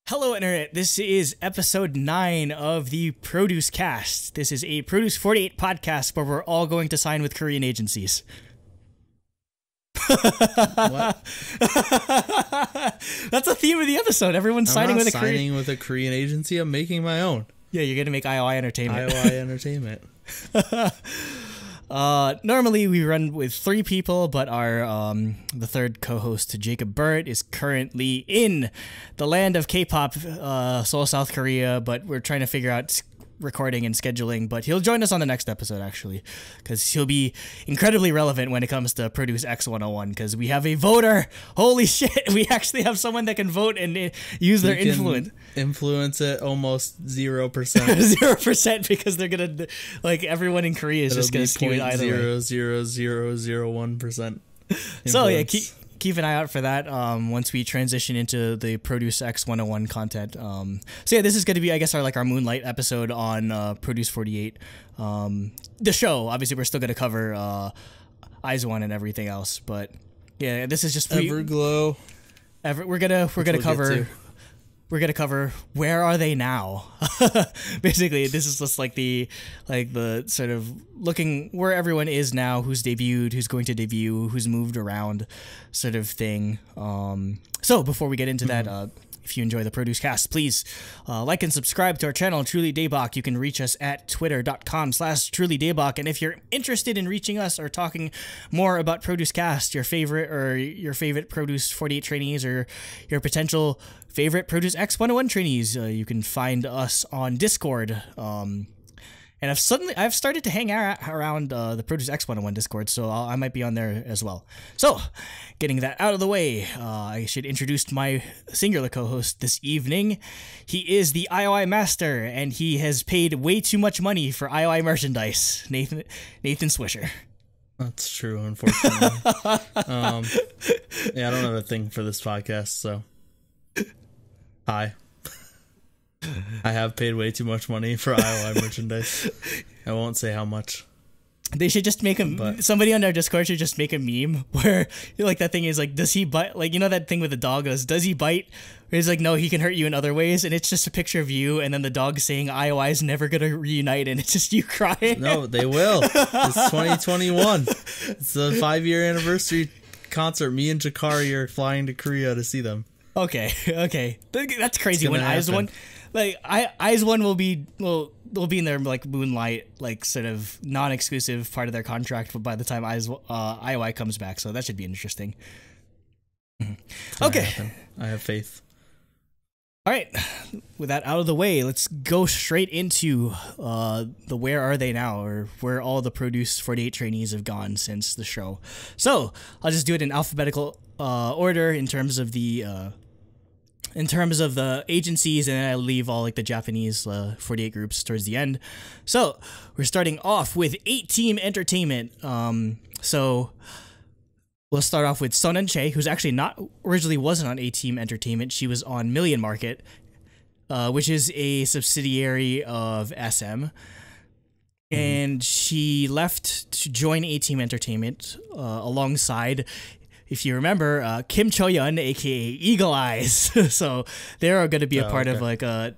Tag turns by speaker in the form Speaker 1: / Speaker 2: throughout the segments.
Speaker 1: Hello, Internet. This is episode 9 of the ProduceCast. This is a Produce 48 podcast where we're all going to sign with Korean agencies.
Speaker 2: What?
Speaker 1: That's the theme of the episode. Everyone's signing with a Korean...
Speaker 2: signing with a Korean agency. I'm making my own.
Speaker 1: Yeah, you're going to make IOI Entertainment.
Speaker 2: IOI Entertainment.
Speaker 1: Normally we run with 3 people, but our the third co-host, Jacob Burt, is currently in the land of K-pop, Seoul, South Korea, but we're trying to figure out recording and scheduling, but he'll join us on the next episode, actually, because he'll be incredibly relevant when it comes to Produce X 101, because we have a voter. Holy shit, we actually have someone that can vote and use their influence.
Speaker 2: Influence it almost 0%.
Speaker 1: 0%, because they're gonna, like, everyone in Korea is just gonna skew it either way.
Speaker 2: 0.00001%.
Speaker 1: So yeah, keep an eye out for that once we transition into the Produce X 101 content. So yeah, this is going to be, I guess, our Moonlight episode on Produce 48. The show, obviously, we're still going to cover Eyes One and everything else, but yeah, this is just
Speaker 2: Everglow.
Speaker 1: We're gonna cover where are they now. Basically, this is just like the sort of looking where everyone is now, who's debuted, who's going to debut, who's moved around, sort of thing. So before we get into that, if you enjoy the ProduceCast, please like and subscribe to our channel, Truly Daebak. You can reach us at twitter.com/trulydaebak. And if you're interested in reaching us or talking more about ProduceCast, your favorite Produce 48 trainees, or your potential favorite Produce X 101 trainees, you can find us on Discord. And I've started to hang around the Produce X 101 Discord, so I might be on there as well. So, getting that out of the way, I should introduce my singular co-host this evening. He is the IOI master, and he has paid way too much money for IOI merchandise. Nathan Swisher.
Speaker 2: That's true, unfortunately. Yeah, I don't have a thing for this podcast, so hi. I have paid way too much money for IOI merchandise. I won't say how much.
Speaker 1: They should just make somebody on their Discord should just make a meme where, like, that thing is like, does he bite? Like, you know that thing with the dog goes, does he bite? Where he's like, no, he can hurt you in other ways, and it's just a picture of you, and then the dog saying IOI is never gonna reunite, and it's just you crying.
Speaker 2: No, they will. It's 2021. It's the 5-year anniversary concert. Me and Jakari are flying to Korea to see them.
Speaker 1: Okay, that's crazy. When Eyes One, like Eyes One will be in their like Moonlight, like sort of non-exclusive part of their contract by the time IOI comes back. So that should be interesting. Okay,
Speaker 2: I have faith.
Speaker 1: All right, with that out of the way, let's go straight into the where are they now, or where all the Produce 48 trainees have gone since the show. So I'll just do it in alphabetical order in terms of the agencies, and then I leave all like the Japanese 48 groups towards the end. So we're starting off with 8-Team Entertainment. So we'll start off with Son Che, who's actually originally wasn't on 8-Team Entertainment. She was on Million Market, which is a subsidiary of SM. And she left to join 8-Team Entertainment alongside, if you remember, Kim Cho-yeon, aka Eagle Eyes. So they're going to be a part of like a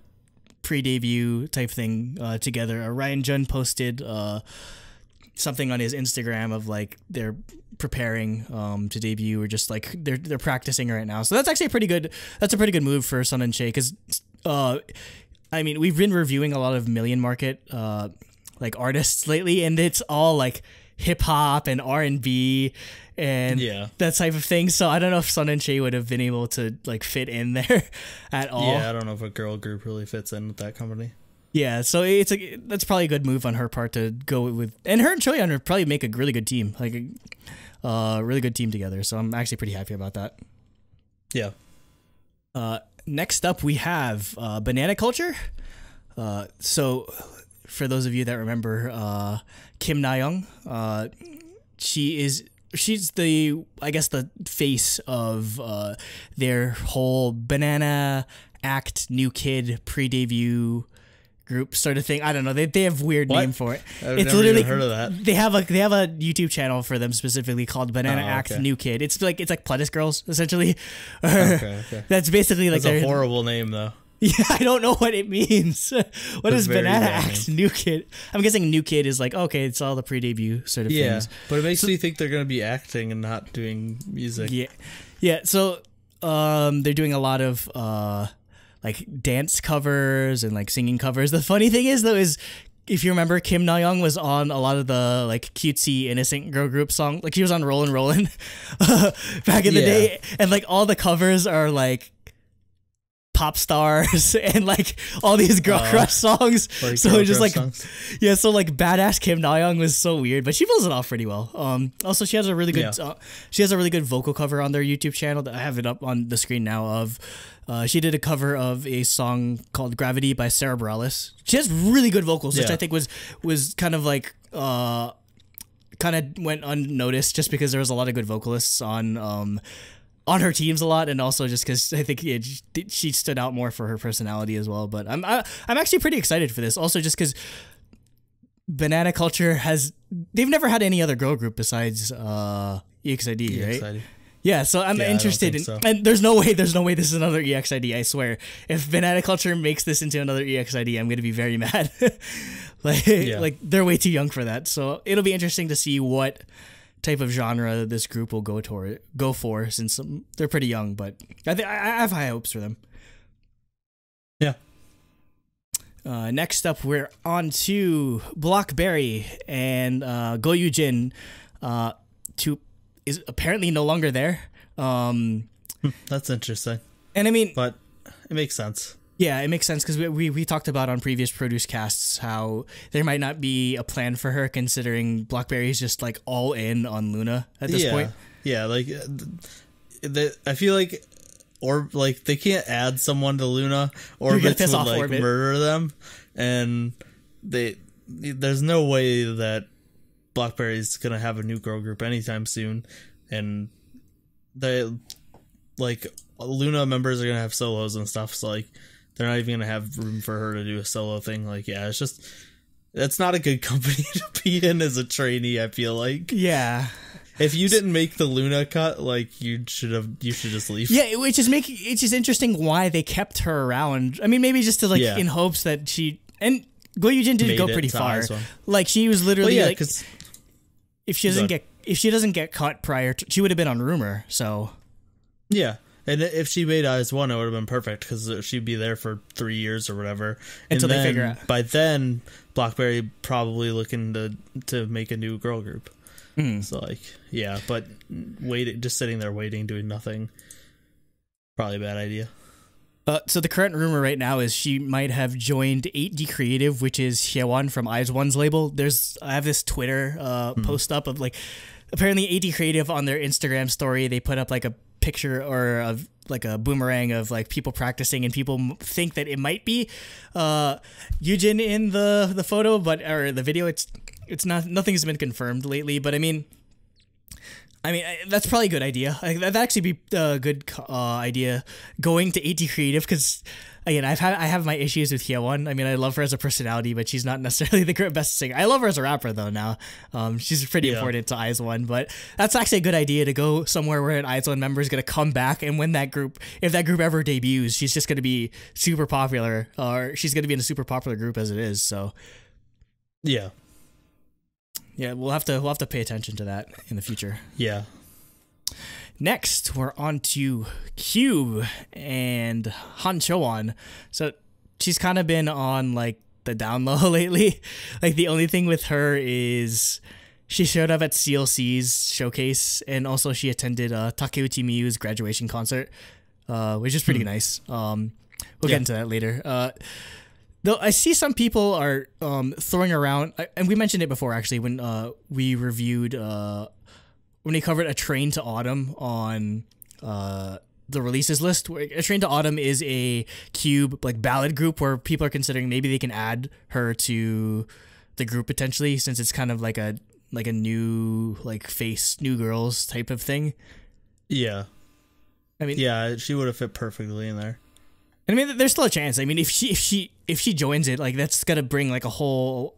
Speaker 1: pre-debut type thing together. Ryan Jun posted something on his Instagram of like they're preparing to debut, or just like they're practicing right now. So that's actually a pretty good move for Son Che, because I mean, we've been reviewing a lot of Million Market like artists lately, and it's all like hip hop and R&B and that type of thing. So I don't know if Son Che would have been able to like fit in there at all.
Speaker 2: Yeah, I don't know if a girl group really fits in with that company.
Speaker 1: Yeah, so that's probably a good move on her part to go with, and her and Choyeon would probably make a really good team, like a really good team together. So I'm actually pretty happy about that.
Speaker 2: Yeah.
Speaker 1: Next up, we have Banana Culture. So for those of you that remember Kim Na-young, she's the, I guess, the face of their whole Banana Act New Kid pre-debut group sort of thing. I don't know. They have weird
Speaker 2: What?
Speaker 1: name for it.
Speaker 2: I've
Speaker 1: It's
Speaker 2: never
Speaker 1: literally
Speaker 2: even heard of that.
Speaker 1: they have a YouTube channel for them specifically called Banana Act
Speaker 2: okay.
Speaker 1: New Kid. It's like Pledis Girls essentially.
Speaker 2: Okay.
Speaker 1: That's basically like
Speaker 2: That's a horrible name though.
Speaker 1: Yeah, I don't know what it means. What is
Speaker 2: very
Speaker 1: Banana
Speaker 2: bad
Speaker 1: Act New Kid? I'm guessing New Kid is like, okay, it's all the pre-debut sort of things.
Speaker 2: But it makes me think they're gonna be acting and not doing music.
Speaker 1: Yeah. So they're doing a lot of like dance covers and like singing covers. The funny thing is though is if you remember, Kim Na-young was on a lot of the like cutesy innocent girl group song. Like she was on Rollin' Rollin' back in the day, and like all the covers are like pop stars and like all these girl crush songs.
Speaker 2: Like
Speaker 1: so
Speaker 2: girl
Speaker 1: just
Speaker 2: crush
Speaker 1: like
Speaker 2: songs.
Speaker 1: so like badass Kim Na-young was so weird, but she pulls it off pretty well. Also she has a really good she has a really good vocal cover on their YouTube channel that I have it up on the screen now of. She did a cover of a song called Gravity by Sarah Bareilles. She has really good vocals, which I think was kind of like kind of went unnoticed just because there was a lot of good vocalists on her teams a lot, and also just because I think she stood out more for her personality as well. But I'm actually pretty excited for this. Also, just because Banana Culture they've never had any other girl group besides EXID, right?
Speaker 2: EXID.
Speaker 1: Yeah, so I'm interested in, and there's no way this is another EXID. I swear, if Banana Culture makes this into another EXID, I'm gonna be very mad. Like they're way too young for that. So it'll be interesting to see what type of genre this group will go for, since they're pretty young. But I have high hopes for them.
Speaker 2: Yeah.
Speaker 1: Next up, we're on to Blockberry and Go Yujin, is apparently no longer there.
Speaker 2: That's interesting.
Speaker 1: And I mean,
Speaker 2: but it makes sense.
Speaker 1: Yeah, it makes sense because we talked about on previous ProduceCasts how there might not be a plan for her, considering Blockberry is just like all in on Luna at this point.
Speaker 2: Yeah, like I feel like, or like they can't add someone to Luna. Orbit would like Orbit. Murder them, and there's no way that Blockberry's gonna have a new girl group anytime soon, and they like Luna members are gonna have solos and stuff. So like they're not even gonna have room for her to do a solo thing. Like it's just that's not a good company to be in as a trainee. I feel like if you didn't make the Luna cut, like you should just leave. Yeah,
Speaker 1: it's just interesting why they kept her around. I mean, maybe just to in hopes that she and Go Yujin did go pretty far. Like she was literally if she doesn't get cut prior to, she would have been on Rumor. So
Speaker 2: yeah, and if she made Eyes One, it would have been perfect because she'd be there for 3 years or whatever
Speaker 1: until they figure out.
Speaker 2: By then, Blockberry probably looking to make a new girl group. So like but just sitting there waiting, doing nothing, probably a bad idea.
Speaker 1: So the current rumor right now is she might have joined 8D Creative, which is Sihyeon from Eyes One's label. I have this Twitter post up of like, apparently 8D Creative on their Instagram story, they put up like a picture or of like a boomerang of like people practicing, and people think that it might be Yujin in the photo, or the video. It's not. Nothing's been confirmed lately, but I mean, that's probably a good idea. That'd actually be a good idea going to 8D Creative, because again, I have my issues with Hyeon. I mean, I love her as a personality, but she's not necessarily the best singer. I love her as a rapper though now. She's pretty important to Eyes One, but that's actually a good idea to go somewhere where an Eyes One member is going to come back, and if that group ever debuts, she's just going to be super popular, or she's going to be in a super popular group as it is. So yeah, we'll have to pay attention to that in the future.
Speaker 2: Yeah.
Speaker 1: Next, we're on to Cube and Han Choan. So she's kind of been on like the down low lately. Like the only thing with her is she showed up at CLC's showcase, and also she attended Takeuchi Miyu's graduation concert, which is pretty nice. We'll get into that later. Though I see some people are throwing around, and we mentioned it before actually when we reviewed when we covered A Train to Autumn on the releases list. A Train to Autumn is a Cube like ballad group where people are considering maybe they can add her to the group potentially, since it's kind of like a new like face, new girls type of thing.
Speaker 2: Yeah,
Speaker 1: I mean,
Speaker 2: yeah, she would have fit perfectly in there.
Speaker 1: I mean, there's still a chance. I mean, if she joins it, like that's gonna bring like a whole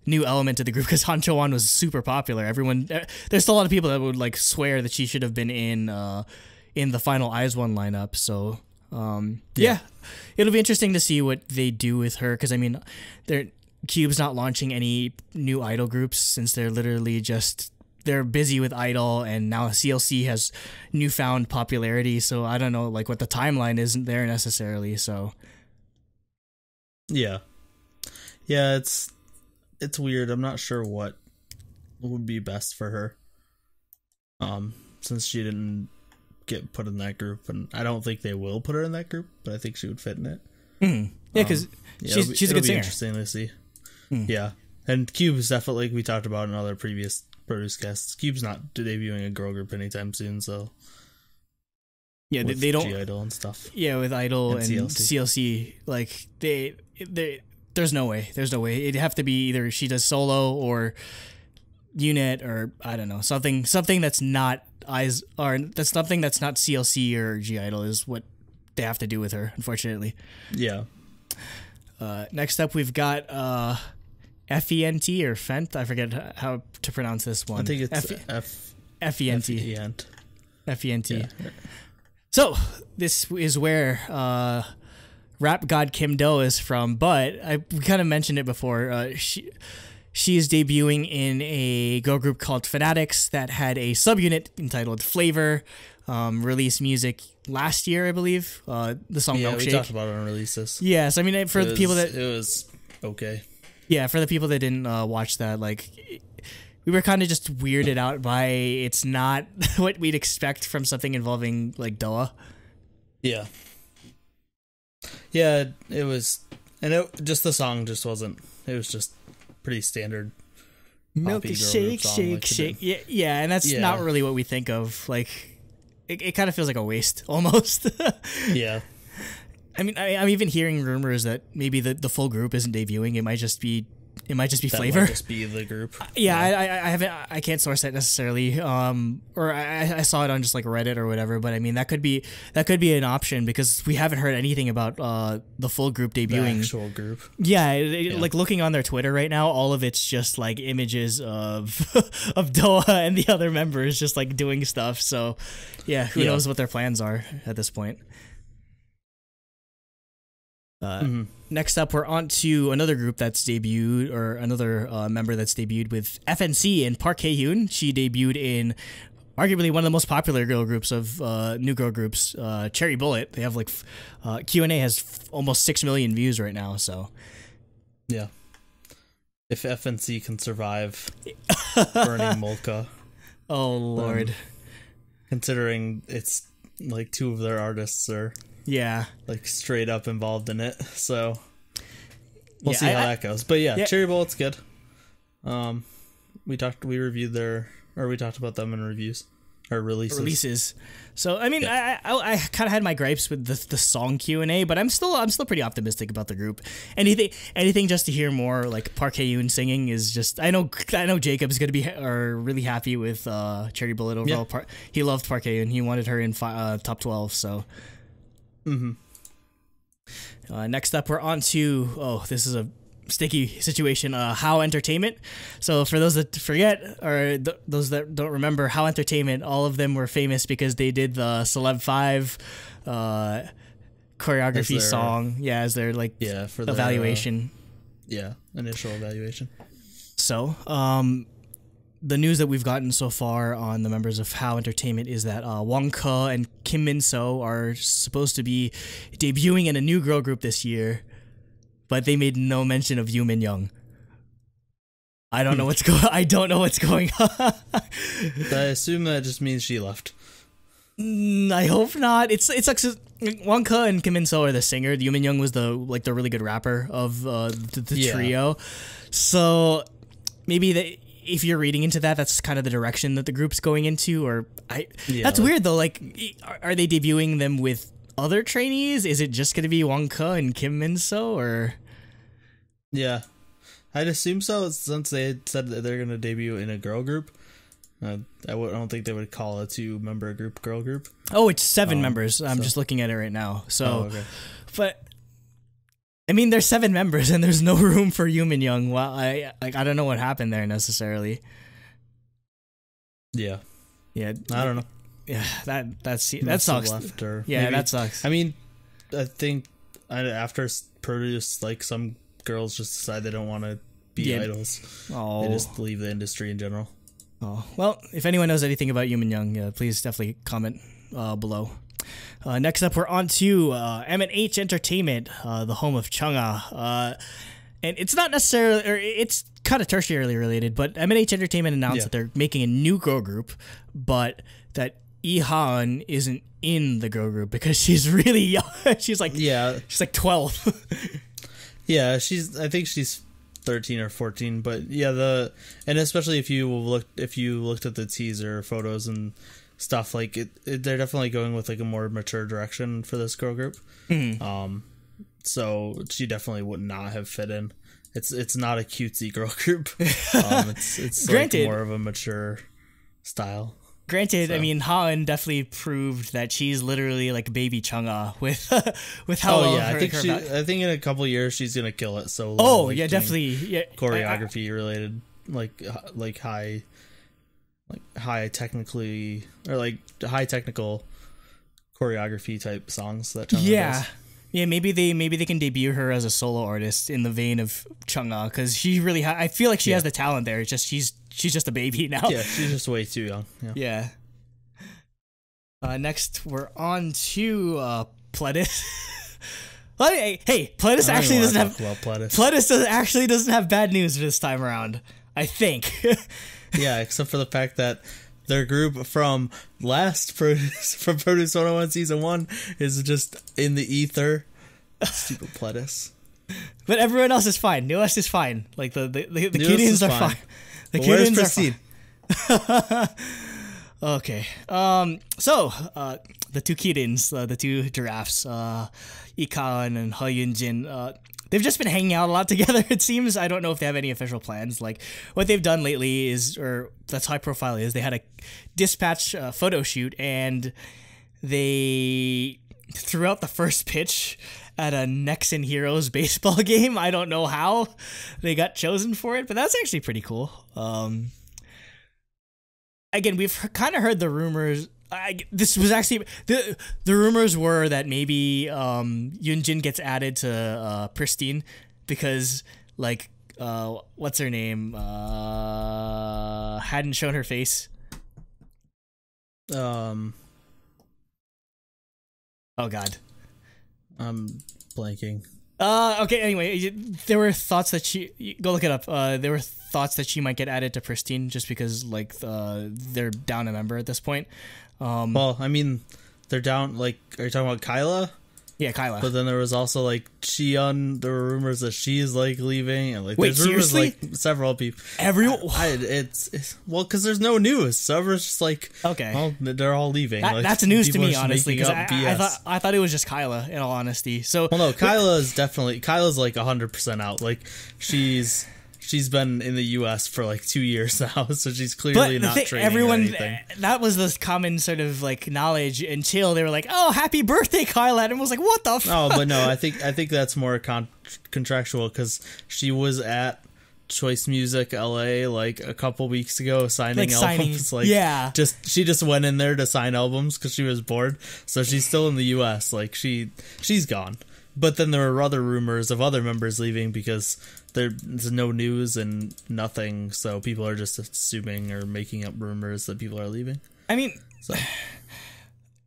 Speaker 1: new element to the group because Han Cho-won was super popular. There's still a lot of people that would like swear that she should have been in the final IZ*ONE lineup. So yeah, it'll be interesting to see what they do with her because I mean, Cube's not launching any new idol groups since they're literally they're busy with Idol, and now CLC has newfound popularity. So I don't know, like what the timeline isn't there necessarily. So
Speaker 2: yeah, it's weird. I'm not sure what would be best for her. Since she didn't get put in that group, and I don't think they will put her in that group, but I think she would fit in it.
Speaker 1: Mm-hmm. Yeah, because she's a good singer.
Speaker 2: Interesting to see. Yeah, and Cube's definitely, like we talked about in other previous ProduceCasts, Cube's not debuting a girl group anytime soon, so
Speaker 1: yeah, they don't
Speaker 2: G-Idol and stuff.
Speaker 1: Yeah, with Idol and CLC, like there's no way. It'd have to be either she does solo or unit or I don't know something that's not something that's not CLC or G-Idol is what they have to do with her, unfortunately.
Speaker 2: Yeah.
Speaker 1: Next up, we've got FENT or Fent. I forget how to pronounce this one.
Speaker 2: I think it's
Speaker 1: FENT. FENT.
Speaker 2: Yeah.
Speaker 1: So this is where rap god Kim Do is from, but we kind of mentioned it before. She is debuting in a girl group called Fanatics that had a subunit entitled Flavor. Released music last year, I believe. The song Milkshake.
Speaker 2: We talked about it on releases.
Speaker 1: Yes, I mean for the people that
Speaker 2: it was okay.
Speaker 1: Yeah, for the people that didn't watch that, like we were kind of just weirded out by it's not what we'd expect from something involving like Doa.
Speaker 2: Yeah. Yeah, it was, and just the song just wasn't. It was just pretty standard.
Speaker 1: Milkshake, shake. Yeah, and that's not really what we think of. Like, it kind of feels like a waste almost.
Speaker 2: Yeah.
Speaker 1: I mean, I'm even hearing rumors that maybe the full group isn't debuting. It might just be Flavor.
Speaker 2: Might just be the group.
Speaker 1: Yeah. I can't source that necessarily. Or I saw it on just like Reddit or whatever. But I mean, that could be an option because we haven't heard anything about the full group debuting.
Speaker 2: The actual group.
Speaker 1: Yeah, like looking on their Twitter right now, all of it's just like images of Doa and the other members just like doing stuff. So yeah, who knows what their plans are at this point. Next up, we're on to another group that's debuted, or another member that's debuted with FNC and Park Hae-hyun. She debuted in arguably one of the most popular girl groups of new girl groups, Cherry Bullet. They have like Q&A has almost 6 million views right now. So
Speaker 2: yeah, if FNC can survive burning Molka,
Speaker 1: oh lord,
Speaker 2: considering it's like 2 of their artists are.
Speaker 1: Yeah,
Speaker 2: like straight up involved in it, so we'll see how that goes. But yeah, Cherry Bullet's good. We talked about them in reviews or releases. So I mean, I kind of had my gripes with the song Q&A, but I'm still pretty optimistic about the group. Anything just to hear more like Park Hae-hyun singing is just. I know Jacob's gonna be really happy with Cherry Bullet overall. Yeah. He loved Park Hae-hyun. He wanted her in top 12. So. Next up, we're on to this is a sticky situation. How Entertainment. So for those that forget or those that don't remember, How Entertainment, all of them were famous because they did the Celeb 5 choreography song. Yeah, as their like for their, evaluation. Initial evaluation.
Speaker 1: So the news that we've gotten so far on the members of How Entertainment is that Wong Ke and Kim Min-so are supposed to be debuting in a new girl group this year, but they made no mention of Yoo Min-young. I don't know what's going on.
Speaker 2: I assume that just means she left.
Speaker 1: I hope not. It's like Wong Ke and Kim Min-so are the singer. Yoo Min-young was the really good rapper of the trio. So maybe if you're reading into that, that's kind of the direction that the group's going into. That's weird though. Like, are they debuting them with other trainees? Is it just going to be Wong Ke and Kim Min-so, or?
Speaker 2: Yeah, I'd assume so, since they had said that they're going to debut in a girl group. I don't think they would call a 2-member group girl group.
Speaker 1: Oh, it's 7 members. I'm just looking at it right now. So, But I mean, there's 7 members and there's no room for Yumin Young. Well, I don't know what happened there necessarily.
Speaker 2: Yeah.
Speaker 1: Yeah.
Speaker 2: I don't know.
Speaker 1: Yeah, that sucks.
Speaker 2: Left or
Speaker 1: yeah,
Speaker 2: maybe,
Speaker 1: that sucks.
Speaker 2: I mean, I think after Produce, like, some girls just decide they don't want to be idols.
Speaker 1: Oh.
Speaker 2: They just leave the industry in general.
Speaker 1: Oh, well, if anyone knows anything about Yumin Young, please definitely comment below. Next up, we're on to M&H Entertainment, the home of Chungha. And it's not necessarily, or it's kind of tertiarily related, but M&H Entertainment announced that they're making a new girl group, but that Ihan isn't in the girl group because she's really young. she's like 12.
Speaker 2: Yeah, I think she's 13 or 14, but yeah, and especially if you looked at the teaser photos and stuff, like they're definitely going with like a more mature direction for this girl group. Mm-hmm. So she definitely would not have fit in. It's not a cutesy girl group. It's granted, like more of a mature style.
Speaker 1: Granted, so. I mean, Han definitely proved that she's literally like baby Chungha with how.
Speaker 2: Oh yeah, I think in a couple of years she's gonna kill it. So
Speaker 1: definitely
Speaker 2: choreography related, like high technically or like high technical choreography type songs that Chungha does.
Speaker 1: Yeah, maybe they can debut her as a solo artist in the vein of Chungha, because she really I feel like she has the talent there. It's just she's just a baby now.
Speaker 2: Yeah, she's just way too young.
Speaker 1: Yeah. Next, we're on to Pledis. Hey, Pledis actually doesn't have Pledis actually doesn't have bad news this time around, I think.
Speaker 2: Yeah, except for the fact that their group from from Produce 101 Season 1 is just in the ether. Stupid Pledis. But
Speaker 1: everyone else is fine. Newest is fine. Like the Kidians are fine. The Kidians are fine. Okay. So the two Kidians, the two giraffes, Ikan and Ho Yun-jin, they've just been hanging out a lot together, it seems. I don't know if they have any official plans. Like, what they've done lately is, or that's high profile is, they had a dispatch photo shoot, and they threw out the first pitch at a Nexen Heroes baseball game. I don't know how they got chosen for it, but that's actually pretty cool. Again, we've kind of heard the rumors. This was actually the rumors were that maybe Yunjin gets added to Pristine because, like, what's her name hadn't shown her face.
Speaker 2: Oh
Speaker 1: God,
Speaker 2: I'm blanking.
Speaker 1: Okay. Anyway, there were thoughts that go look it up. There were thoughts that she might get added to Pristine just because, like, they're down a member at this point.
Speaker 2: Well, I mean, they're down, like, are you talking about Kyla?
Speaker 1: Yeah, Kyla.
Speaker 2: But then there was also, like, Shion. There were rumors that she's, like, leaving. And, like,
Speaker 1: wait,
Speaker 2: there's rumors,
Speaker 1: seriously?
Speaker 2: like, several people.
Speaker 1: Everyone?
Speaker 2: It's well, because there's no news. So everyone's just like,
Speaker 1: okay,
Speaker 2: well, they're all leaving.
Speaker 1: That's news to me, honestly, because I thought it was just Kyla, in all honesty. So,
Speaker 2: well, no, Kyla's like 100% out. Like, she's been in the U.S. for like 2 years now, so she's clearly not training or anything.
Speaker 1: That was the common sort of like knowledge until they were like, "Oh, happy birthday, Kyla!" And I was like, "What the?"
Speaker 2: Oh, but no, I think that's more contractual because she was at Choice Music LA like a couple weeks ago signing albums. She just went in there to sign albums because she was bored. So she's still in the U.S. Like she's gone. But then there were other rumors of other members leaving because there's no news and nothing, so people are just assuming or making up rumors that people are leaving.
Speaker 1: I mean,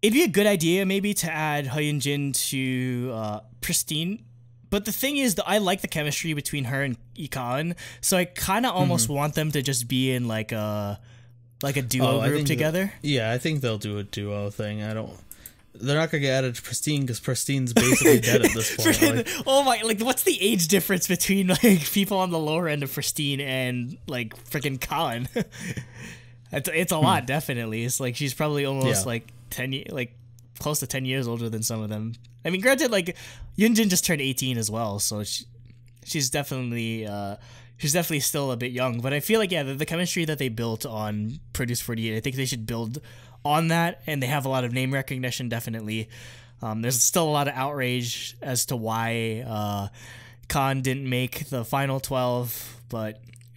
Speaker 1: it'd be a good idea maybe to add Ho Yun-jin to Pristine, but the thing is that I like the chemistry between her and Ikan, so I kind of almost want them to just be in like a duo group together.
Speaker 2: I think they'll do a duo thing. They're not gonna get added to Pristine because Pristine's basically dead at this point.
Speaker 1: What's the age difference between like people on the lower end of Pristine and like freaking Colin? It's a lot, definitely. It's like she's probably almost like close to 10 years older than some of them. I mean, granted, like Yunjin just turned 18 as well, so she's definitely still a bit young. But I feel like the chemistry that they built on Produce 48, I think they should build on that, and they have a lot of name recognition, definitely. There's still a lot of outrage as to why Khan didn't make the final 12,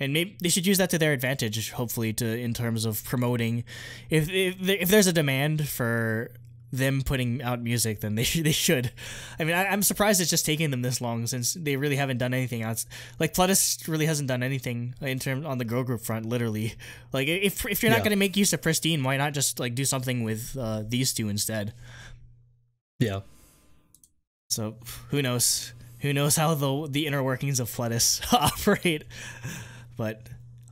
Speaker 1: and maybe they should use that to their advantage, hopefully, in terms of promoting. If there's a demand for them putting out music, then they should. I mean, I'm surprised it's just taking them this long, since they really haven't done anything else. Like, Pledis really hasn't done anything on the girl group front, literally. Like, if you're not going to make use of Pristine, why not just like do something with these two instead?
Speaker 2: Yeah.
Speaker 1: So who knows how the inner workings of Pledis operate. But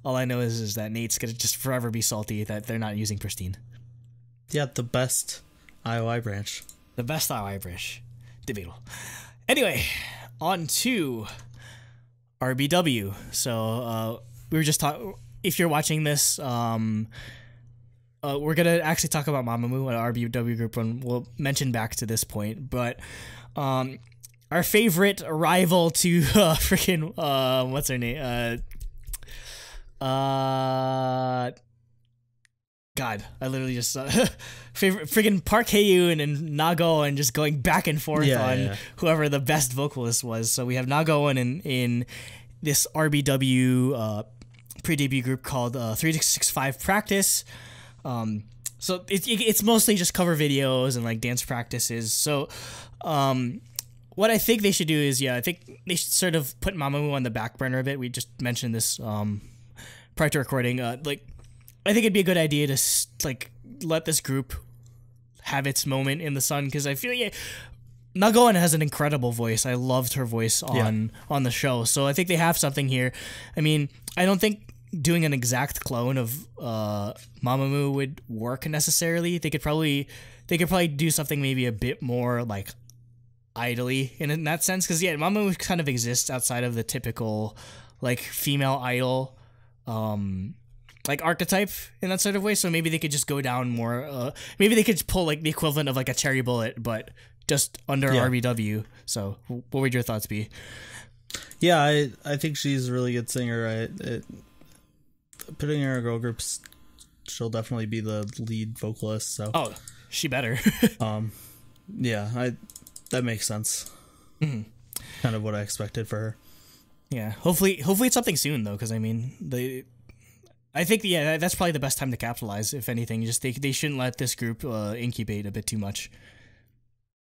Speaker 1: all I know is that Nate's gonna just forever be salty that they're not using Pristine.
Speaker 2: Yeah, the best IOI branch.
Speaker 1: The best IOI branch. Debatable. Anyway, on to RBW. So we were just talking. If you're watching this, we're gonna actually talk about Mamamoo, an RBW group, and we'll mention back to this point. But our favorite rival to freaking what's her name? God, I literally just favorite friggin' Park Hae-yoon and Nago, and just going back and forth on whoever the best vocalist was. So we have Nago in this RBW pre-debut group called 365 Practice. So it's mostly just cover videos and like dance practices. So what I think they should do is, I think they should sort of put Mamamoo on the back burner a bit. We just mentioned this prior to recording. I think it'd be a good idea to like let this group have its moment in the sun, because I feel Nagoen has an incredible voice. I loved her voice on the show, so I think they have something here. I mean, I don't think doing an exact clone of Mamamoo would work necessarily. They could probably do something maybe a bit more like idly in that sense, because Mamamoo kind of exists outside of the typical like female idol like archetype in that sort of way. So maybe they could just go down more. Maybe they could pull like the equivalent of like a Cherry Bullet, but just under RBW. So what would your thoughts be?
Speaker 2: Yeah, I think she's a really good singer. Putting her in girl groups, she'll definitely be the lead vocalist. So
Speaker 1: she better.
Speaker 2: That makes sense. Mm-hmm. Kind of what I expected for her.
Speaker 1: Yeah, hopefully it's something soon though, because I mean I think that's probably the best time to capitalize. If anything, just they shouldn't let this group incubate a bit too much.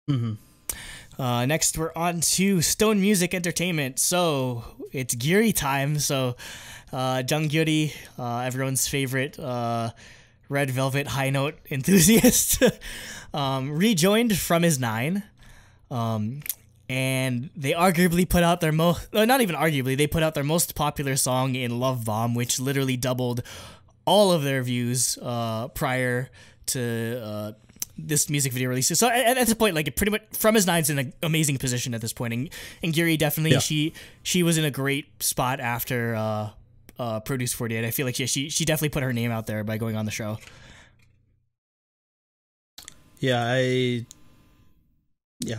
Speaker 2: Mm-hmm.
Speaker 1: Next, we're on to Stone Music Entertainment. So it's Gyuri time. So Jung Gyuri, everyone's favorite Red Velvet high note enthusiast, rejoined from his 9. And they arguably put out their not even arguably, they put out their most popular song in Love Bomb, which literally doubled all of their views prior to this music video release. So at this point, like, pretty much From His Nine's in an amazing position at this point. And Gyuri definitely, she was in a great spot after Produce 48. I feel like she definitely put her name out there by going on the show.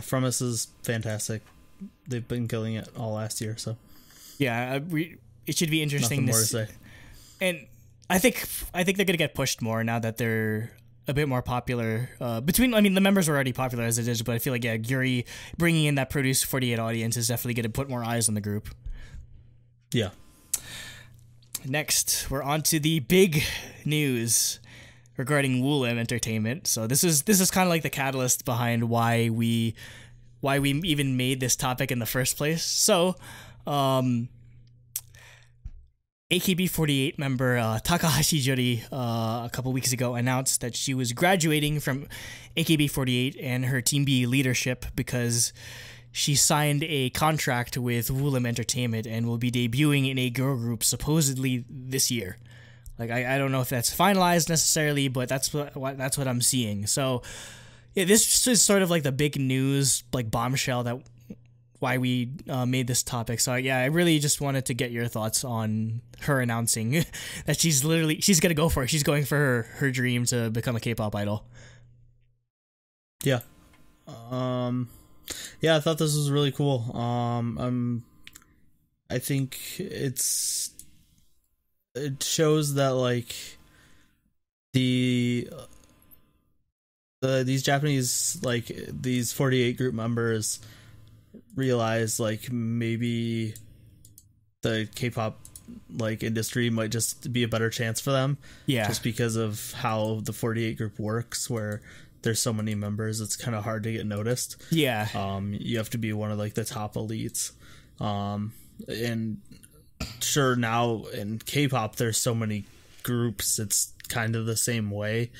Speaker 2: From Us is fantastic. They've been killing it all last year, so
Speaker 1: it should be interesting.
Speaker 2: Nothing more to say.
Speaker 1: And I think they're gonna get pushed more now that they're a bit more popular. The members were already popular as it is, but I feel like Gyuri bringing in that Produce 48 audience is definitely gonna put more eyes on the group.
Speaker 2: Yeah.
Speaker 1: Next, we're on to the big news regarding Woollim Entertainment. So this is kind of like the catalyst behind why we even made this topic in the first place. So, AKB48 member Takahashi Juri a couple weeks ago announced that she was graduating from AKB48 and her Team B leadership because she signed a contract with Woollim Entertainment and will be debuting in a girl group supposedly this year. Like, I don't know if that's finalized necessarily, but that's what I'm seeing. So this is sort of like the big news, like, bombshell that why we made this topic. So I really just wanted to get your thoughts on her announcing that she's gonna go for it. She's going for her dream to become a K-pop idol.
Speaker 2: Yeah. I thought this was really cool. I think it shows that, like, the these Japanese, like, these 48 group members realize, like, maybe the K-pop, like, industry might just be a better chance for them.
Speaker 1: Yeah.
Speaker 2: Just because of how the 48 group works, where there's so many members, it's kind of hard to get noticed.
Speaker 1: Yeah.
Speaker 2: You have to be one of, like, the top elites. And sure, now in K-pop, there's so many groups, it's kind of the same way.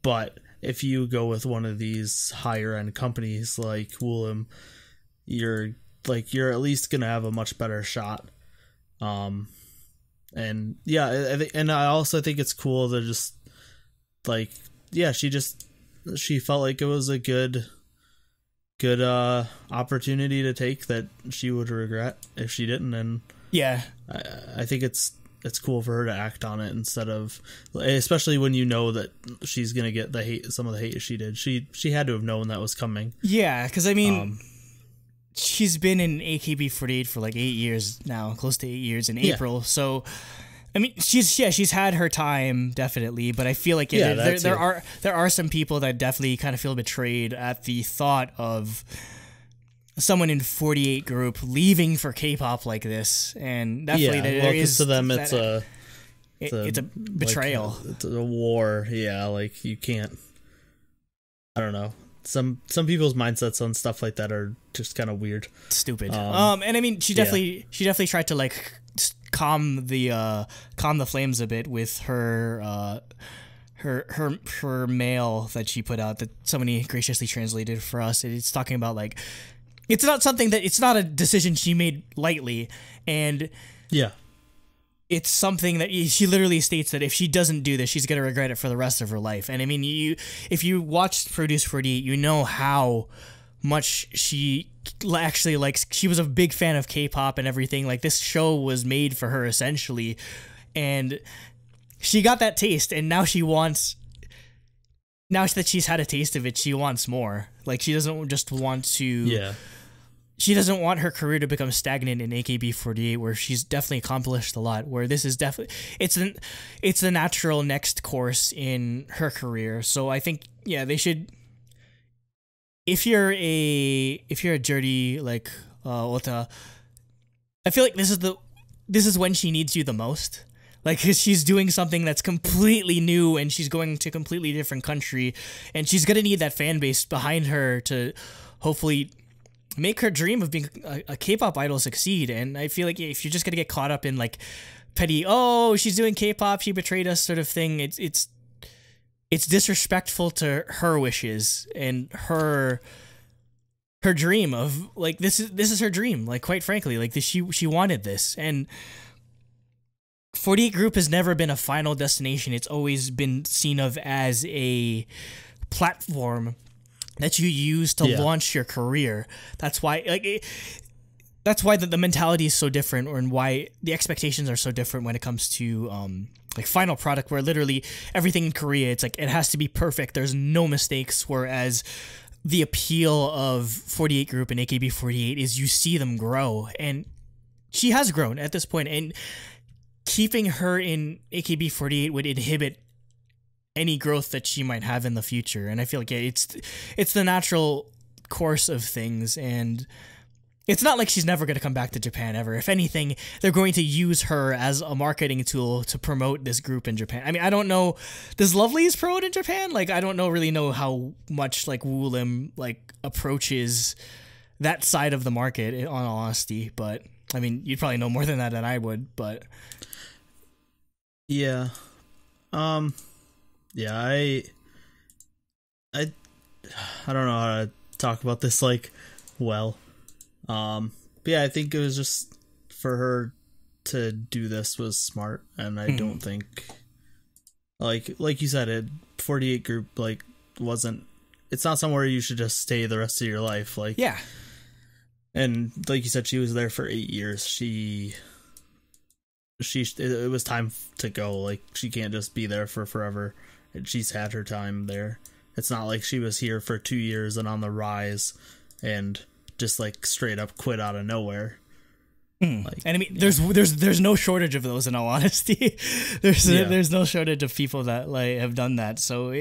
Speaker 2: But if you go with one of these higher end companies like Woollim, you're at least gonna have a much better shot. And yeah, I also think it's cool to just, like, yeah, she felt like it was a good opportunity to take that she would regret if she didn't. And
Speaker 1: yeah,
Speaker 2: I think it's cool for her to act on it instead of, especially when you know that she's gonna get some of the hate she did. She had to have known that was coming.
Speaker 1: Yeah, because I mean, she's been in AKB48 for like 8 years now, close to 8 years in April. So, I mean, she's had her time, definitely, but I feel like there are some people that definitely kind of feel betrayed at the thought of someone in 48 group leaving for K-pop like this, and definitely there is
Speaker 2: to them it's a
Speaker 1: betrayal.
Speaker 2: Like, it's a war. Yeah, like, you can't. I don't know. Some people's mindsets on stuff like that are just kind of weird,
Speaker 1: stupid. And I mean, she definitely tried to, like, calm the flames a bit with her mail that she put out that somebody graciously translated for us. It's talking about, like, it's not a decision she made lightly, and
Speaker 2: yeah,
Speaker 1: it's something that she literally states that if she doesn't do this, she's going to regret it for the rest of her life. And I mean, if you watched Produce 48, you know how much she actually likes. She was a big fan of K-pop and everything. Like, this show was made for her essentially, and she got that taste, and now she wants. Now that she's had a taste of it, she wants more. Like, she doesn't just want to.
Speaker 2: Yeah.
Speaker 1: She doesn't want her career to become stagnant in AKB48, where she's definitely accomplished a lot. Where this is definitely it's the natural next course in her career. So I think, yeah, they should. If you're a dirty, like, Ota, I feel like this is when she needs you the most. Like, 'cause she's doing something that's completely new, and she's going to a completely different country, and she's gonna need that fan base behind her to hopefully make her dream of being a K-pop idol succeed. And I feel like if you're just gonna get caught up in, like, petty, oh, she's doing K-pop, she betrayed us sort of thing, it's disrespectful to her wishes and her dream of, like, this is her dream. Like, quite frankly, like, she wanted this, and 48 Group has never been a final destination. It's always been seen of as a platform that you use to launch your career. That's why, like, that's why the mentality is so different, and why the expectations are so different when it comes to like, final product, where literally everything in Korea, it's like, it has to be perfect. There's no mistakes. Whereas the appeal of 48 Group and AKB48 is you see them grow, and she has grown at this point, and keeping her in AKB48 would inhibit any growth that she might have in the future. And I feel like it's the natural course of things, and it's not like she's never going to come back to Japan ever. If anything, they're going to use her as a marketing tool to promote this group in Japan. I mean, I don't know, does Lovelyz promote in Japan? Like, I don't really know how much, like, Woollim, like, approaches that side of the market, in all honesty. But I mean, you'd probably know more than that than I would. But
Speaker 2: yeah, yeah, I don't know how to talk about this, like, well. But yeah, I think it was just, for her to do this was smart, and I don't think, like you said, 48 Group, like, it's not somewhere you should just stay the rest of your life, like,
Speaker 1: yeah.
Speaker 2: And like you said, she was there for 8 years. It was time to go. Like, she can't just be there for forever. And she's had her time there. It's not like she was here for 2 years and on the rise and just, like, straight up quit out of nowhere. Like,
Speaker 1: and I mean, there's no shortage of those, in all honesty. There's no shortage of people that like have done that. So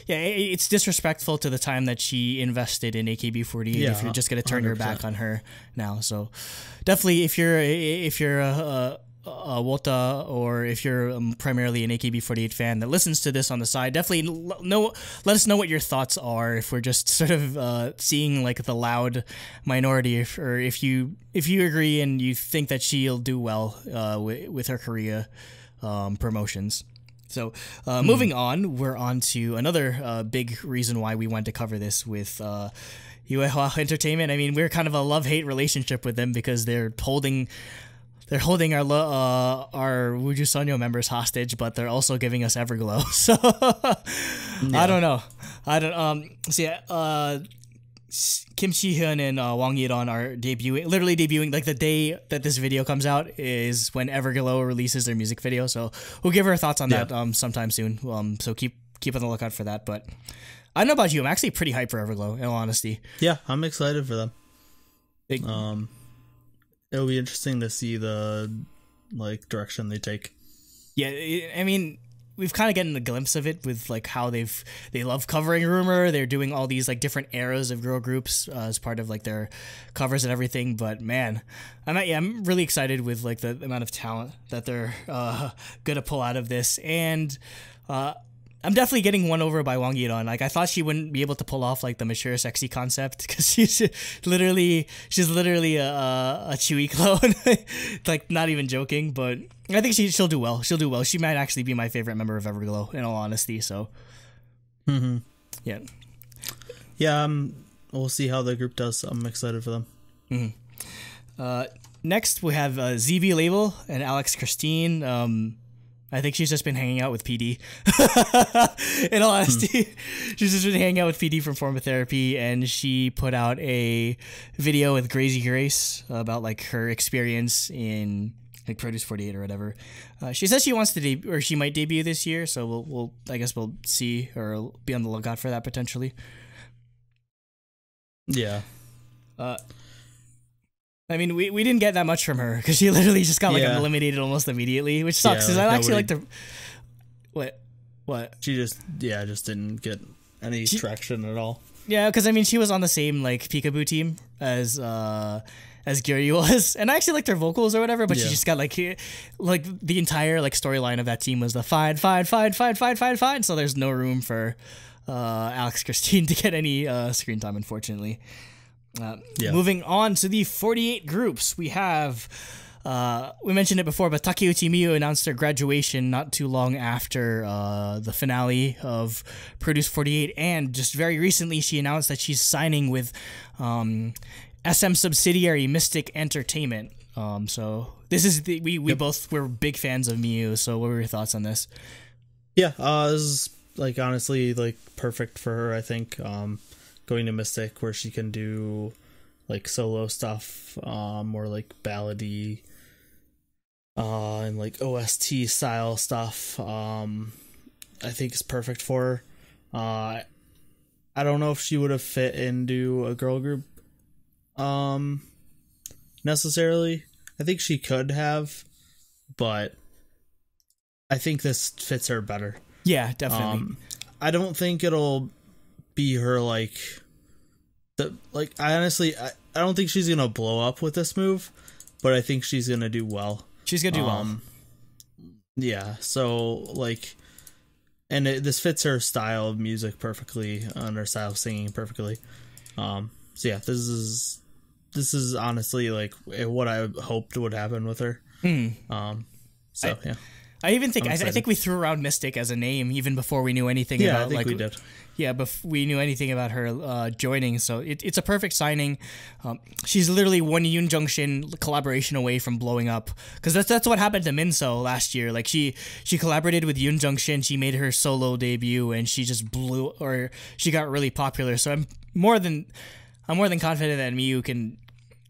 Speaker 1: it's disrespectful to the time that she invested in AKB48 if you're just gonna turn 100%. Your back on her now. So definitely, if you're a Wota, or if you're primarily an AKB48 fan that listens to this on the side, definitely let us know what your thoughts are. If we're just sort of seeing like the loud minority, or if you agree and you think that she'll do well with her Korea promotions. So moving on, we're on to another big reason why we wanted to cover this with Yuehwa Entertainment. I mean, we're kind of a love-hate relationship with them because they're holding our Wuju Sonyo members hostage, but they're also giving us Everglow. So I don't know. Kim Sihyeon and Wang Yiren are literally debuting. Like the day that this video comes out is when Everglow releases their music video. So we'll give our thoughts on that sometime soon. So keep on the lookout for that. But I don't know about you. I'm actually pretty hyped for Everglow, in all honesty.
Speaker 2: Yeah, I'm excited for them. It'll be interesting to see the like direction they take.
Speaker 1: Yeah, I mean, we've kind of gotten a glimpse of it with like how they love covering rumor. They're doing all these like different eras of girl groups as part of like their covers and everything. But man, I'm really excited with like the amount of talent that they're gonna pull out of this. And I'm definitely getting won over by Wang Yiren. Like I thought she wouldn't be able to pull off like the mature sexy concept because she's literally a chewy clone. Like not even joking, but I think she'll do well. She'll do well. She might actually be my favorite member of Everglow, in all honesty. So yeah.
Speaker 2: We'll see how the group does. I'm excited for them.
Speaker 1: Next we have ZB Label and Alex Christine. I think she's just been hanging out with PD. In all honesty, she's just been hanging out with PD from Forma Therapy, and she put out a video with Crazy Grace about like her experience in like Produce 48 or whatever. She says she wants to debut, or she might debut this year. So I guess we'll see, or be on the lookout for that potentially.
Speaker 2: Yeah.
Speaker 1: I mean, we didn't get that much from her because she literally just got like eliminated almost immediately, which sucks. Because I actually like the what
Speaker 2: she just didn't get any traction at all.
Speaker 1: Yeah, because I mean, she was on the same like Peekaboo team as Gyuri was, and I actually liked her vocals or whatever. But she just got like the entire like storyline of that team was the fine. So there's no room for Alex Christine to get any screen time, unfortunately. Moving on to the 48 groups, we have we mentioned it before, but Takeuchi Miyu announced their graduation not too long after the finale of Produce 48, and just very recently she announced that she's signing with SM subsidiary Mystic Entertainment. So this is we both were big fans of Miyu. So what were your thoughts on this?
Speaker 2: This is like honestly like perfect for her, I think. Going to Mystic where she can do like solo stuff, more like ballady and like OST style stuff. I think is perfect for her. I don't know if she would have fit into a girl group necessarily. I think she could have, but I think this fits her better.
Speaker 1: Yeah, definitely.
Speaker 2: I don't think it'll be her I honestly I don't think she's gonna blow up with this move, but I think she's gonna do well.
Speaker 1: She's gonna do well.
Speaker 2: Yeah, so like, and this fits her style of music perfectly, and her style of singing perfectly. So yeah, this is honestly like what I hoped would happen with her.
Speaker 1: I even think I think we threw around Mystic as a name even before we knew anything about.
Speaker 2: I think we did.
Speaker 1: Yeah, we knew anything about her joining, so it's a perfect signing. She's literally one Yoon Jung-shin collaboration away from blowing up, because that's what happened to Minso last year. Like she collaborated with Yoon Jung-shin, she made her solo debut, and she just she got really popular. So I'm more than confident that Miyu can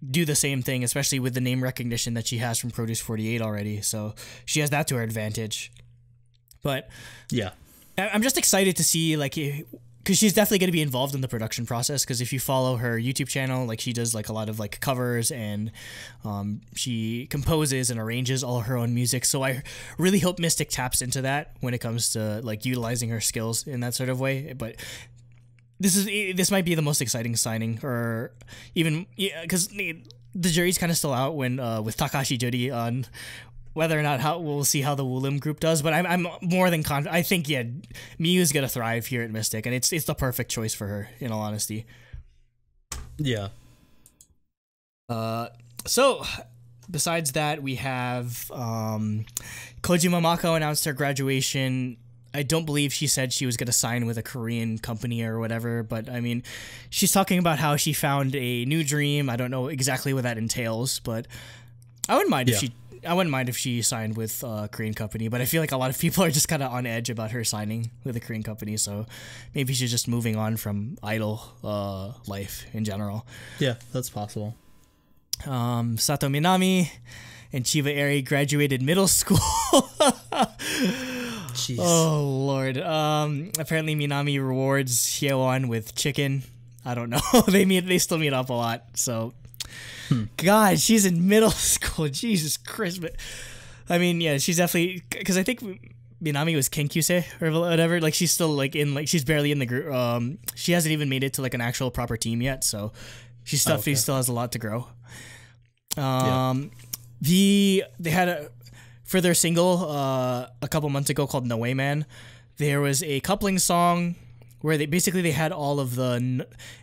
Speaker 1: do the same thing, especially with the name recognition that she has from Produce 48 already. So she has that to her advantage. But
Speaker 2: yeah,
Speaker 1: I'm just excited to see, like, because she's definitely going to be involved in the production process, because if you follow her YouTube channel, like she does like a lot of like covers, and she composes and arranges all her own music. So I really hope Mystic taps into that when it comes to like utilizing her skills in that sort of way. But this might be the most exciting signing, or even because the jury's kind of still out when with Takahashi Juri on whether or not we'll see how the Woollim group does, but I'm more than confident. I think Miyu's gonna thrive here at Mystic, and it's the perfect choice for her, in all honesty.
Speaker 2: Yeah.
Speaker 1: So besides that, we have Kojima Mako announced her graduation. I don't believe she said she was gonna sign with a Korean company or whatever, but I mean, she's talking about how she found a new dream. I don't know exactly what that entails, but I wouldn't mind if she signed with a Korean company, but I feel like a lot of people are just kind of on edge about her signing with a Korean company, so maybe she's just moving on from idol life in general.
Speaker 2: Yeah, that's possible.
Speaker 1: Sato Minami and Chiba Eri graduated middle school.
Speaker 2: Jeez.
Speaker 1: Oh, Lord. Apparently Minami rewards Sihyeon with chicken. I don't know. They still meet up a lot, so... God, she's in middle school. Jesus Christ. But, I mean, yeah, she's definitely, because I think Minami was Kenkyusei or whatever. Like, she's still like she's barely in the group. She hasn't even made it to like an actual proper team yet, so she still has a lot to grow. They had for their single a couple months ago called No Way Man, there was a coupling song where they had all of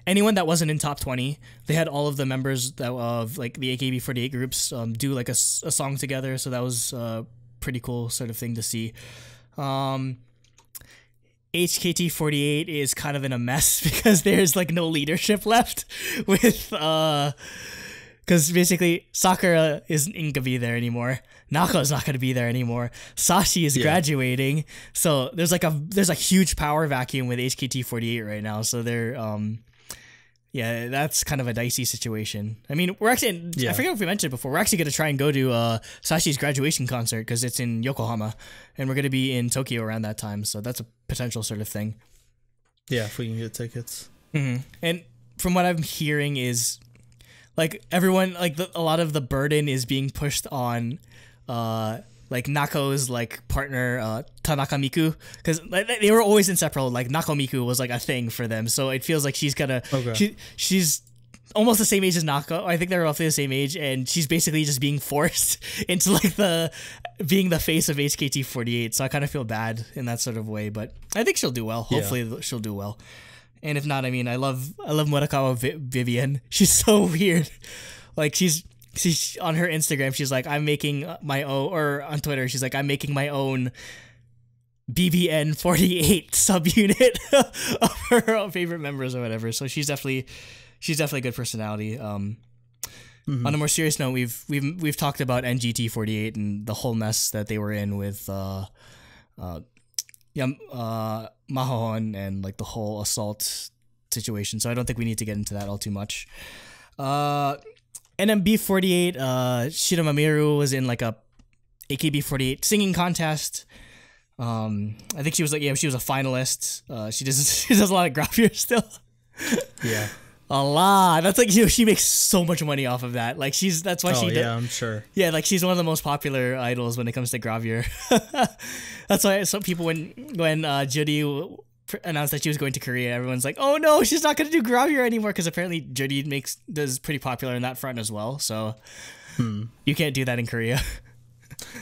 Speaker 1: anyone that wasn't in top 20, they had all of the members of like the AKB48 groups do like a song together. So that was a pretty cool sort of thing to see. HKT48 is kind of in a mess because there's like no leadership left with because basically Sakura isn't gonna be there anymore. Nako's not gonna be there anymore. Sashi is graduating, so there's a huge power vacuum with HKT48 right now. So they're that's kind of a dicey situation. I mean, we're actually I forget if we mentioned it before. We're actually gonna try and go to Sashi's graduation concert because it's in Yokohama, and we're gonna be in Tokyo around that time. So that's a potential sort of thing.
Speaker 2: Yeah, if we can get tickets.
Speaker 1: Mm-hmm. And from what I'm hearing is, like, everyone, like, a lot of the burden is being pushed on, like, Nako's, like, partner, Tanaka Miku, because they were always inseparable. Like, Nako Miku was, like, a thing for them, so it feels like she's gonna, she's almost the same age as Nako. I think they're roughly the same age, and she's basically just being forced into, like, being the face of HKT48, so I kind of feel bad in that sort of way, but I think she'll do well. Hopefully she'll do well. And if not, I mean, I love Murakawa Vivian. She's so weird. Like, she's on her Instagram, she's like, I'm making my own, or on Twitter, she's like, I'm making my own BBN48 subunit of her favorite members or whatever. So she's definitely a good personality. On a more serious note, we've talked about NGT48 and the whole mess that they were in with Mahon and like the whole assault situation, so I don't think we need to get into that all too much. NMB48, Shirama Miru was in like a AKB48 singing contest. I think she was a finalist. She does a lot of gravure still.
Speaker 2: Yeah.
Speaker 1: A lot. That's like, she makes so much money off of that. Like, that's why
Speaker 2: I'm sure.
Speaker 1: Yeah, like, she's one of the most popular idols when it comes to gravure. That's why some people, when Juri announced that she was going to Korea, everyone's like, oh no, she's not going to do gravure anymore, because apparently Juri does pretty popular in that front as well. So you can't do that in Korea.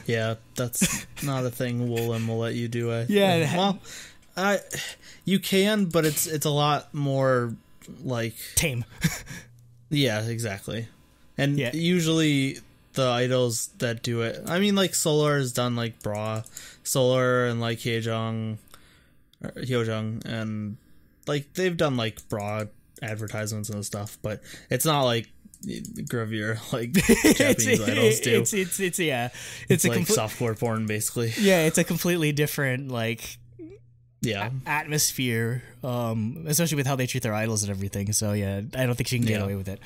Speaker 2: Yeah, that's not a thing Woollim will let you do.
Speaker 1: Well,
Speaker 2: you can, but it's a lot more like
Speaker 1: tame.
Speaker 2: Yeah, exactly. And usually the idols that do it, I mean, like Solar has done like Bra, Solar and like Hyojung, and like they've done like Bra advertisements and stuff, but it's not like gravure like Japanese idols do.
Speaker 1: It's a
Speaker 2: like softcore porn basically.
Speaker 1: Yeah, it's a completely different like atmosphere, especially with how they treat their idols and everything. So yeah, I don't think she can get away with it.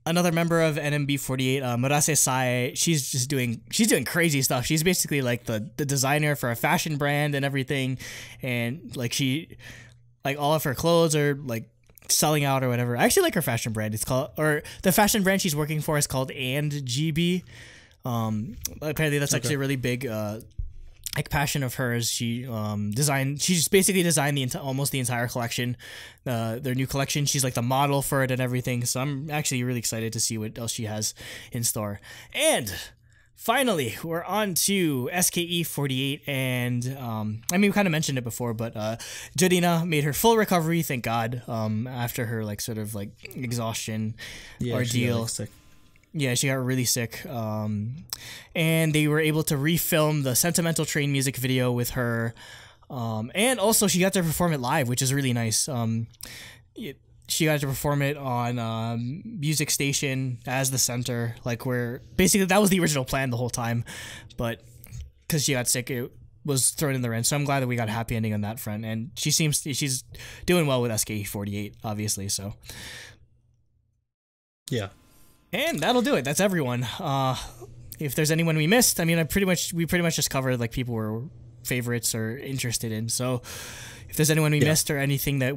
Speaker 1: another member of NMB48, Murase Sae, she's doing crazy stuff. She's basically like the designer for a fashion brand and everything, and like all of her clothes are like selling out or whatever. I actually like her fashion brand. The fashion brand she's working for is called And GB. Apparently that's actually a really big like passion of hers. She just basically designed almost the entire collection, their new collection. She's like the model for it and everything. So I'm actually really excited to see what else she has in store. And finally, we're on to SKE48, and I mean, we kind of mentioned it before, but Jorina made her full recovery, thank God, after her like sort of like exhaustion ordeal. Yeah, she got really sick. And they were able to refilm the Sentimental Train music video with her. And also she got to perform it live, which is really nice. She got to perform it on Music Station as the center, like where basically that was the original plan the whole time. But because she got sick, it was thrown in the end. So I'm glad that we got a happy ending on that front. And she's doing well with SKE48, obviously. So
Speaker 2: yeah. And
Speaker 1: that'll do it. That's everyone. If there's anyone we missed, I mean, we pretty much just covered like people were favorites or interested in. So if there's anyone we missed or anything that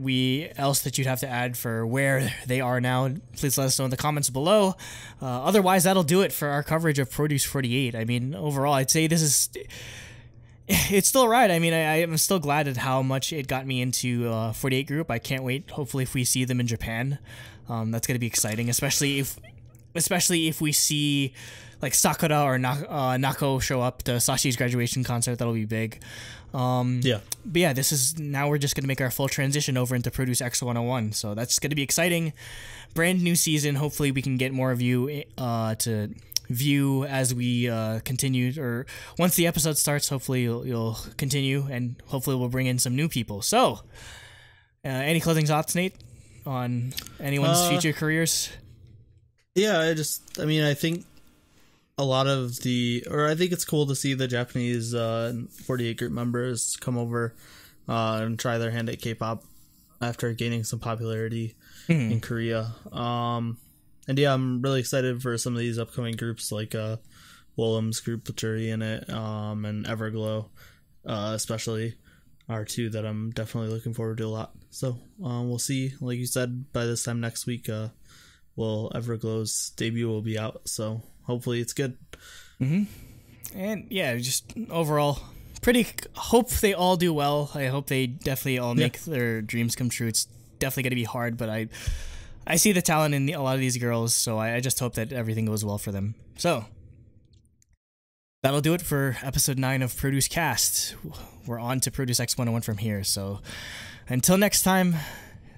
Speaker 1: else that you'd have to add for where they are now, please let us know in the comments below. Otherwise, that'll do it for our coverage of Produce 48. I mean, overall, I'd say it's still right. I mean, I am still glad at how much it got me into 48 group. I can't wait. Hopefully, if we see them in Japan, that's going to be exciting, especially if we see like Sakura or Nako show up to Sashi's graduation concert. That'll be big. But yeah, now we're just going to make our full transition over into Produce X101. So that's going to be exciting. Brand new season. Hopefully we can get more of you to view as we continue, or once the episode starts, hopefully you'll continue, and hopefully we'll bring in some new people. So any closing thoughts, Nate, on anyone's future careers?
Speaker 2: Yeah, I think a lot of I think it's cool to see the Japanese 48 group members come over and try their hand at K-pop after gaining some popularity in Korea. And yeah, I'm really excited for some of these upcoming groups like Woollim's group with Juri in it, and Everglow, especially, are two that I'm definitely looking forward to a lot. So we'll see. Like you said, by this time next week, Everglow's debut will be out, so hopefully it's good.
Speaker 1: And yeah, just overall, hope they all do well. I hope they definitely all make their dreams come true. It's definitely going to be hard, but I see the talent in a lot of these girls, so I just hope that everything goes well for them. So that'll do it for episode 9 of ProduceCast. We're on to Produce X101 from here, so until next time,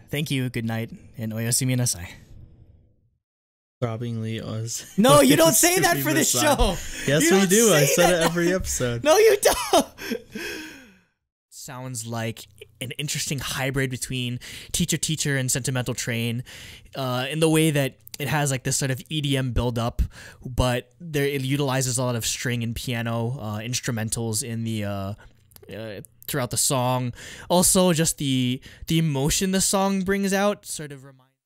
Speaker 1: thank you, good night, and oyasumi nasai.
Speaker 2: Throbbingly was.
Speaker 1: No, you don't say that for this show.
Speaker 2: Yes, we do. I said it every episode.
Speaker 1: No, you don't. Sounds like an interesting hybrid between Teacher and Sentimental Train, in the way that it has like this sort of EDM build up, but it utilizes a lot of string and piano instrumentals in the throughout the song. Also, just the emotion the song brings out sort of reminds